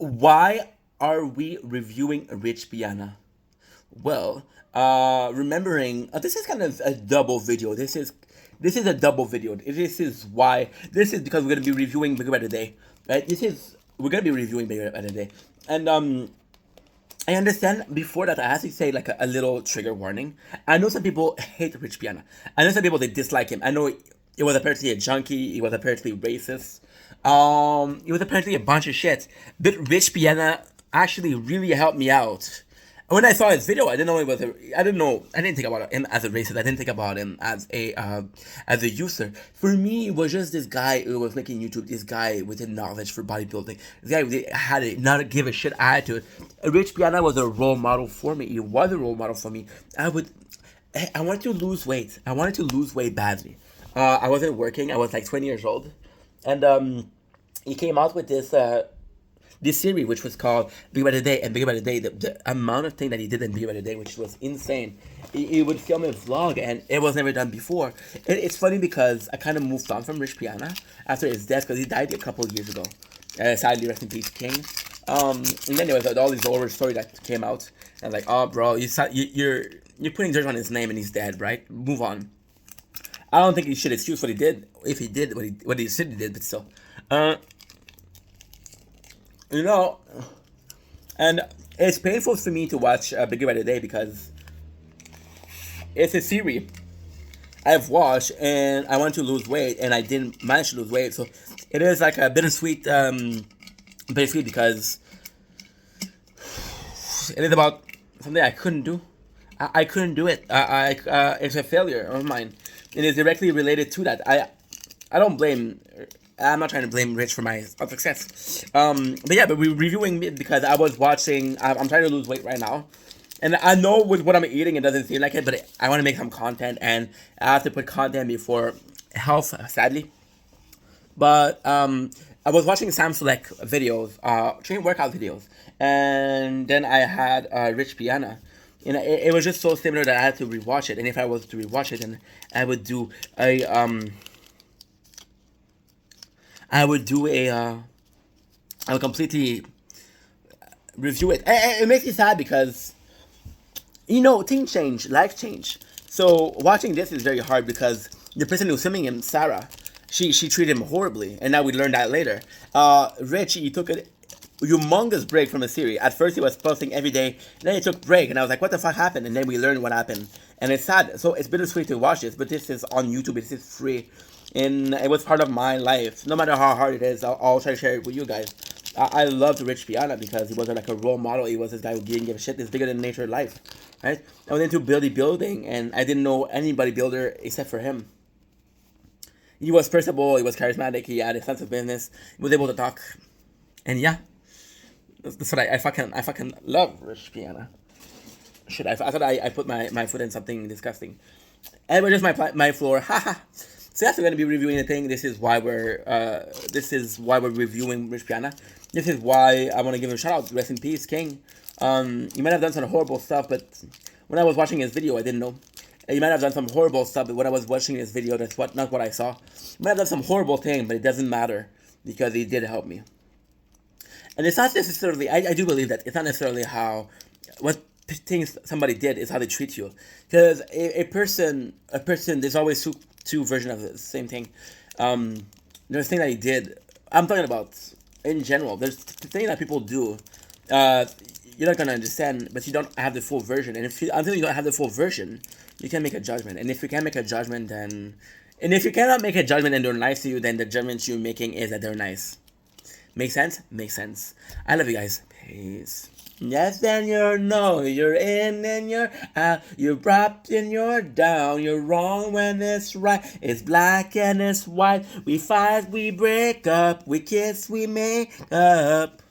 Why are we reviewing Rich Piana? Well, remembering this is kind of a double video. This is a double video. This is because we're gonna be reviewing Bigger by the Day, right? We're gonna be reviewing Bigger by the Day, and I understand before that I have to say like a little trigger warning. I know some people hate Rich Piana. I know some people they dislike him. I know it was apparently a junkie. He was apparently racist. It was apparently a bunch of shit. But Rich Piana actually really helped me out. When I saw his video, I didn't know it was a. I didn't know. I didn't think about him as a racist. I didn't think about him as a user. For me, it was just this guy who was making YouTube. This guy with the knowledge for bodybuilding. This guy who had a not give a shit attitude. Rich Piana was a role model for me. He was a role model for me. I wanted to lose weight. I wanted to lose weight badly. I wasn't working. I was like 20 years old, and he came out with this series, which was called Big by the Day. And Big by the Day, the amount of things that he did in Big by the Day, which was insane. He would film a vlog, and it was never done before. It's funny because I kind of moved on from Rich Piana after his death, because he died a couple of years ago. Sadly, rest in peace, King. And then there was all these horror story that came out, and like, oh, bro, you're putting dirt on his name, and he's dead, right? Move on. I don't think he should excuse what he did, if he did what he said he did, but still. You know, and it's painful for me to watch Bigger by the Day because it's a series I've watched and I want to lose weight and I didn't manage to lose weight. So it is like a bittersweet, because it is about something I couldn't do. I couldn't do it. It's a failure of mine. It is directly related to that. I don't blame. I'm not trying to blame Rich for my success. But we're reviewing it because I was watching. I'm trying to lose weight right now, and I know with what I'm eating, it doesn't seem like it, but I want to make some content, and I have to put content before health, sadly. But I was watching Sam Select videos, train workout videos, and then I had Rich Piana. It was just so similar that I had to rewatch it. And if I was to rewatch it, then I would do a I would do a I would completely review it. It makes me sad because things change, life change. So watching this is very hard because the person who's filming him, Sarah, she treated him horribly, and now we learned that later. Rich, he took a humongous break from the series. At first, he was posting every day, then he took break, and I was like, "What the fuck happened?" And then we learned what happened, and it's sad. So it's bittersweet to watch this, but this is on YouTube. This is free, and it was part of my life. No matter how hard it is, I'll try to share it with you guys. I loved Rich Piana because he wasn't like a role model. He was this guy who didn't give a shit. It's bigger than nature life, right? I went into bodybuilding, and I didn't know any bodybuilder except for him. He was personable. He was charismatic. He had a sense of business. He was able to talk, and yeah. That's what I fucking love Rich Piana. Shit, I thought I put my foot in something disgusting. And just my floor, haha. So that's we're gonna be reviewing the thing. This is why we're reviewing Rich Piana. This is why I want to give him a shout out. Rest in peace, King. He might have done some horrible stuff, but when I was watching his video, I didn't know. He might have done some horrible stuff, but when I was watching his video, that's not what I saw. He might have done some horrible thing, but it doesn't matter because he did help me. And it's not necessarily, I do believe that it's not necessarily what things somebody did is how they treat you. Because a person, there's always two versions of the same thing. There's thing that he did, I'm talking about in general. There's the thing that people do, you're not going to understand, but you don't have the full version. And until you don't have the full version, you can't make a judgment. And if you can't make a judgment, and if you cannot make a judgment and they're nice to you, then the judgment you're making is that they're nice. Make sense? Makes sense. I love you guys. Peace. Yes, then you're no, you're in and you're out, you're up and you're down, you're wrong when it's right, it's black and it's white, we fight, we break up, we kiss, we make up.